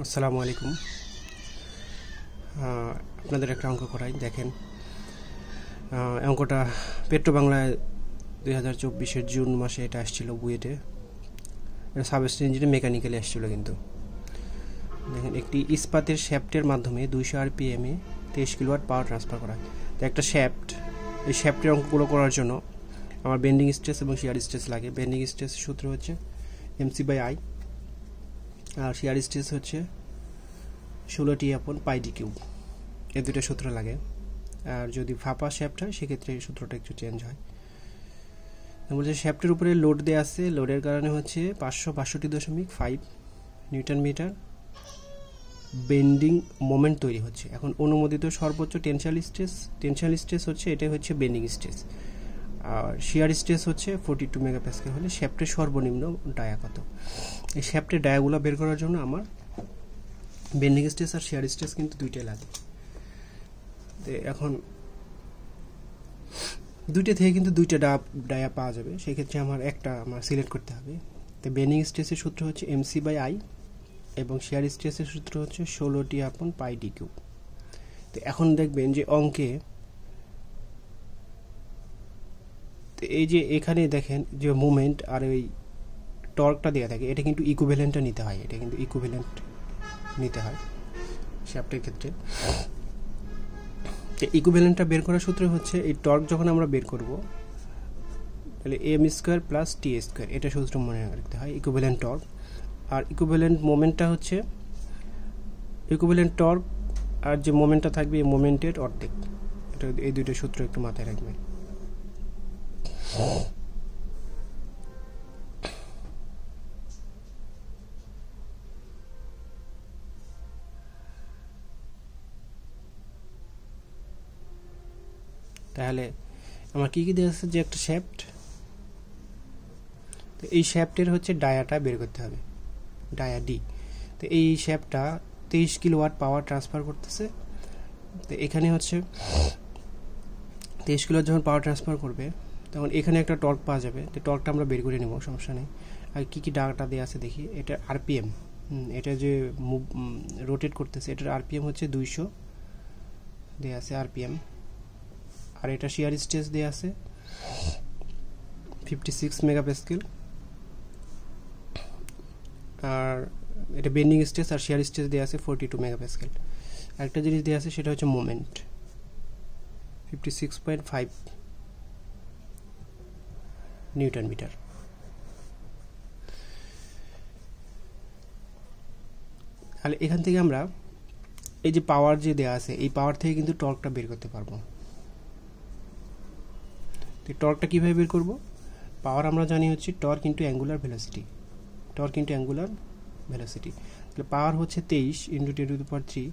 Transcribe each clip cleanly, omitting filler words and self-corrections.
আসসালামু আলাইকুম। আপনাদের একটা অঙ্ক করাই, দেখেন। অঙ্কটা পেট্রো বাংলায় 2024 জুন মাসে এটা আসছিল বুয়েটে। এটা সাবস্টেশন ইঞ্জিনে মেকানিক্যালি আসছিলো। কিন্তু দেখেন, একটি ইস্পাতের শ্যাফটের মাধ্যমে 200 RPM-এ 23 কিলোওয়াট পাওয়ার ট্রান্সফার করা হয়। তো একটা শ্যাফট, এই শ্যাফটের অঙ্কগুলো করার জন্য আমার বেন্ডিং স্ট্রেস এবং শিয়ার স্ট্রেস লাগে। বেন্ডিং স্ট্রেসের সূত্র হচ্ছে MC/I, আর শিয়ার স্ট্রেস হচ্ছে 16T/πd³। এই দুটো সূত্র লাগে। আর যদি ফাঁপা শ্যাফট হয় সেক্ষেত্রে এই সূত্রটা একটু চেঞ্জ হয়। বলছে শ্যাফটের উপরে লোড দেওয়া আছে, লোডের কারণে হচ্ছে 562.5 নিউটন মিটার বেন্ডিং মোমেন্ট তৈরি হচ্ছে। এখন অনুমোদিত সর্বোচ্চ টেনশনাল স্ট্রেস হচ্ছে, এটা হচ্ছে বেন্ডিং স্ট্রেস। আর শিয়ার স্ট্রেস হচ্ছে 42 মেগাপ্যাসকেল হলে শ্যাফটের সর্বনিম্ন ডায়া কত। এই শ্যাফটের ডায়াগুলো বের করার জন্য আমার বেন্ডিং স্ট্রেস আর শিয়ার স্ট্রেস কিন্তু দুইটাই লাগে। এখন দুইটা থেকে কিন্তু দুইটা ডায়া পাওয়া যাবে। সেক্ষেত্রে আমার সিলেক্ট করতে হবে। তো বেন্ডিং স্ট্রেসের সূত্র হচ্ছে MC/I এবং শিয়ার স্ট্রেসের সূত্র হচ্ছে 16T/πd³। তো এখন দেখবেন যে অঙ্কে এই যে এখানে দেখেন যে মুভমেন্ট আর ওই টর্কটা দেওয়া থাকে, এটা কিন্তু ইকুইভ্যালেন্টটা নিতে হয়। এটা কিন্তু ইকুইভ্যালেন্ট নিতে হয় শ্যাফটের ক্ষেত্রে। তো ইকুইভ্যালেন্টটা বের করার সূত্র হচ্ছে, এই টর্ক যখন আমরা বের করব তাহলে m² + t², এটা সূত্র মনে রাখতে হয়, ইকুইভ্যালেন্ট টর্ক। আর ইকুইভ্যালেন্ট মোমেন্টটা হচ্ছে ইকুইভ্যালেন্ট টর্ক আর যে মোমেন্টটা থাকবে এই মোমেন্টের অর্ধেক। এটা এই দুটো সূত্র একটু মাথায় রাখবেন। তাহলে আমার কি দেওয়া আছে, যে একটা শ্যাফট, তো এই শ্যাফটের হচ্ছে ডায়াটা বের করতে হবে, ডায়া ডি। তো এই শ্যাফটটা 23 কিলোওয়াট পাওয়ার ট্রান্সফার করতেছে। তো এখানে হচ্ছে 23 কিলোওয়াট যখন পাওয়ার ট্রান্সফার করবে তখন এখানে একটা টর্ক পাওয়া যাবে। তো টর্কটা আমরা বের করে নেব, সমস্যা নেই। আর কী ডাটা দেওয়া আছে দেখি। এটা RPM, এটা যে রোটেট করতেছে এটার RPM হচ্ছে 200 দেওয়া আছে RPM। আর এটা শিয়ার স্ট্রেস দেওয়া আছে 56 মেগাপ্যাসকেল। আর এটা বেন্ডিং স্ট্রেস আর শিয়ার স্ট্রেস দেওয়া আছে 42 মেগাপ্যাসকেল। আরেকটা জিনিস দেওয়া আছে সেটা হচ্ছে মোমেন্ট 56.5 নিউটন মিটার। তাহলে এখান থেকে আমরা এই যে পাওয়ার যে দেওয়া আছে, এই পাওয়ার থেকে কিন্তু টর্কটা বের করতে পারবো। তো টর্কটা কীভাবে বের করব? পাওয়ার আমরা জানি হচ্ছে টর্ক ইন্টু অ্যাঙ্গুলার ভেলোসিটি। তাহলে পাওয়ার হচ্ছে 23 × 10⁻³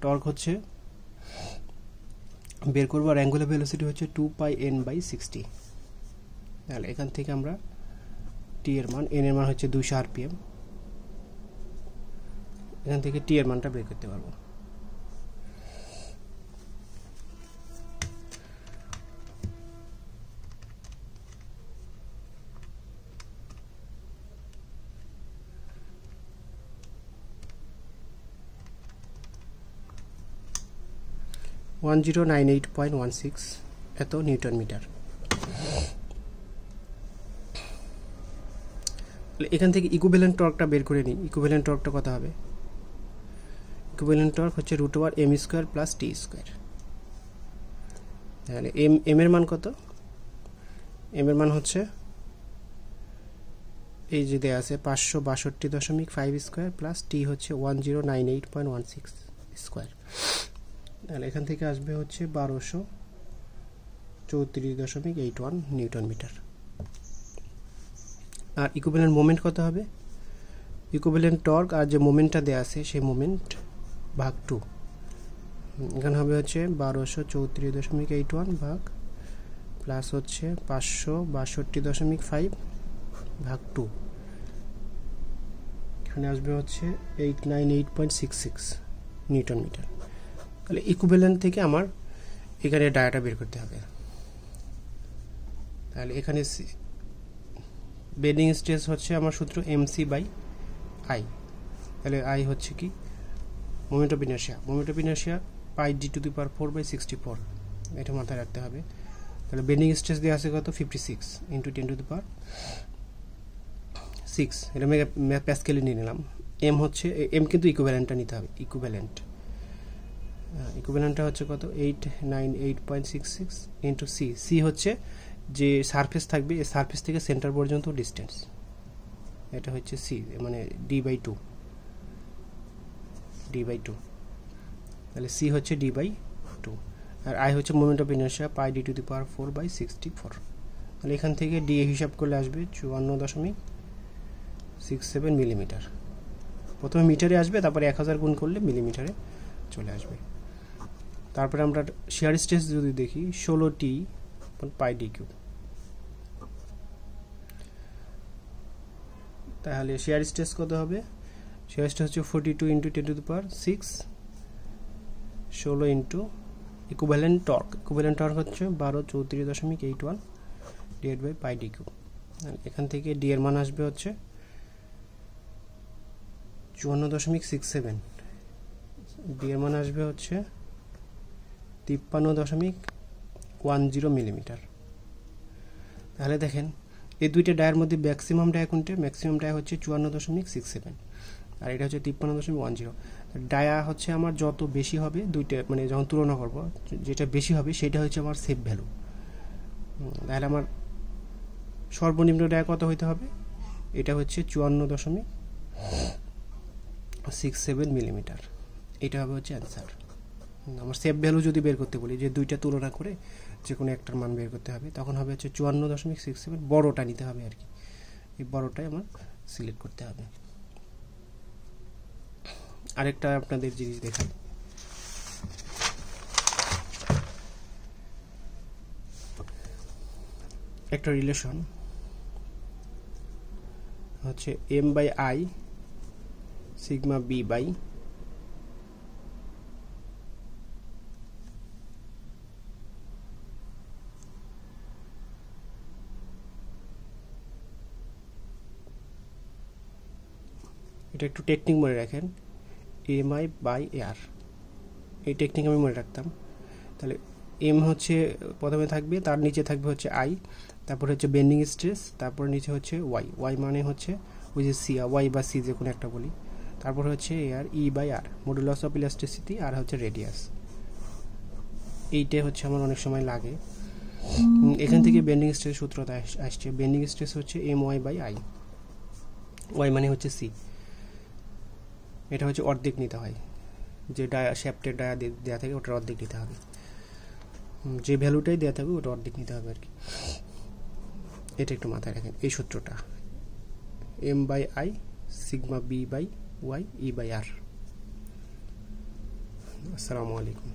টর্ক হচ্ছে বের করবো। আর অ্যাঙ্গুলার ভেলোসিটি হচ্ছে 2πn/60। তাহলে এখান থেকে আমরা এন এর মান হচ্ছে 200 RPM, এখান থেকে টি এর মানটা বের করতে পারবো। (1098.16) এত নিউটন মিটার। এখান থেকে ইকুইভ্যালেন্ট টর্কটা বের করে নিই। ইকুইভ্যালেন্ট টর্কটা কত হবে? ইকুইভ্যালেন্ট টর্ক হচ্ছে √m² + t²। তাহলে এম এর মান কত? এম এর মান হচ্ছে এই যে দেওয়া আছে 562.5² প্লাস টি হচ্ছে 1098.16²। তাহলে এখান থেকে আসবে হচ্ছে 1234.81 নিউটন মিটার। আর ইকুইভ্যালেন্ট মোমেন্ট কত হবে? ইকুইভ্যালেন্ট টর্ক আর যে মোমেন্টটা দেওয়া আছে সেই মোমেন্ট ভাগ 2, এখানে হবে হচ্ছে 1234.81 ভাগ প্লাস হচ্ছে 562.5 ভাগ 2, এখানে আসবে হচ্ছে 898.66 নিউটন মিটার। তাহলে ইকুইভ্যালেন্ট থেকে আমার এখানে ডায়াটা বের করতে হবে। তাহলে এখানে বেন্ডিং স্ট্রেস হচ্ছে আমার সূত্র MC/I তাহলে আই হচ্ছে কি moment of inertia pi D to the power 4/64, এটা মাথায় রাখতে হবে। তাহলে বেন্ডিং স্ট্রেস দেওয়া আছে কত 56 ইন্টু 10 টু দি পাওয়ার 6, এটা মেগা প্যাসকেলে নিয়ে নিলাম। এম হচ্ছে এম কিন্তু ইকুইভ্যালেন্টটা নিতে হবে, ইকুইভ্যালেন্টটা হচ্ছে কত 898.66 ইন্টু সি হচ্ছে যে সারফেস থাকবে এই সারফেস থেকে সেন্টার পর্যন্ত ডিস্টেন্স, এটা হচ্ছে সি মানে d/2, তাহলে সি হচ্ছে d/2, আর আই হচ্ছে moment of inertia pi D to the power 4/64। তাহলে এখান থেকে ডি এ হিসাব করলে আসবে 54.67 মিলিমিটার। প্রথমে মিটারে আসবে, তারপরে 1000 গুণ করলে মিলিমিটারে চলে আসবে। তারপরে আমরা শিয়ার স্ট্রেস যদি দেখি 16t পাই ডি কিউব, তাহলে শিয়ার স্ট্রেস কত হবে? শিয়ার স্ট্রেস হচ্ছে 42 into 10 to the power 6, 16 into equivalent torque হচ্ছে 1234.81 divide by pi D cube. এখান থেকে ডি এর মান আসবে হচ্ছে 54.67, ডি এর মান আসবে হচ্ছে 53.10 মিলিমিটার। তাহলে দেখেন এই দুইটা ডায়ার মধ্যে ম্যাক্সিমাম ডায়া কোনটা? ম্যাক্সিমাম ডায়া হচ্ছে 54.67, আর এটা হচ্ছে 53.10। ডায়া হচ্ছে আমার যত বেশি হবে দুইটা মানে যখন তুলনা করব যেটা বেশি হবে সেটা হচ্ছে আমার সেফ ভ্যালু। তাহলে আমার সর্বনিম্ন ডায়া কত হইতে হবে? এটা হচ্ছে 54.67 মিলিমিটার, এটা হবে হচ্ছে অ্যান্সার। আমার সেফ ভ্যালু যদি বের করতে বলি যে দুইটা তুলনা করে যে কোনো একটার মান বের করতে হবে, তখন হবে হচ্ছে 54.67, বড়টা নিতে হবে আর কি, এই বড়টাই আমার সিলেক্ট করতে হবে। আরেকটা আপনাদের জিনিস দেখাই, একটা রিলেশন হচ্ছে m/i সিগমা b বাই এটা একটু টেকনিক মনে রাখেন, mi/r, এই টেকনিক আমি মনে রাখতাম। তাহলে এম হচ্ছে প্রথমে থাকবে, তার নিচে থাকবে হচ্ছে আই, তারপর হচ্ছে বেন্ডিং স্ট্রেস, তারপর নিচে হচ্ছে ওয়াই মানে হচ্ছে ওই যে সি, ওয়াই বা সি যে কোনো একটা বলি, তারপর হচ্ছে আর E/R মডুলাস অফ ইলাস্টিসিটি, আর হচ্ছে রেডিয়াস। এইটাই হচ্ছে আমার অনেক সময় লাগে। এখান থেকে বেন্ডিং স্ট্রেস সূত্রটা আসছে, বেন্ডিং স্ট্রেস হচ্ছে my/i, ওয়াই মানে হচ্ছে সি, এটা হচ্ছে অর্ধেক নিতে হয়, যে ডায়া শ্যাফটের ডায়া দেওয়া থাকে ওটার অর্ধেক নিতে হবে, যে ভ্যালুটাই দেওয়া থাকবে ওটা অর্ধেক নিতে হবে আর কি। এটা একটু মাথায় রাখেন এই সূত্রটা, m/i সিগমা b/y E/R। আসসালামু আলাইকুম।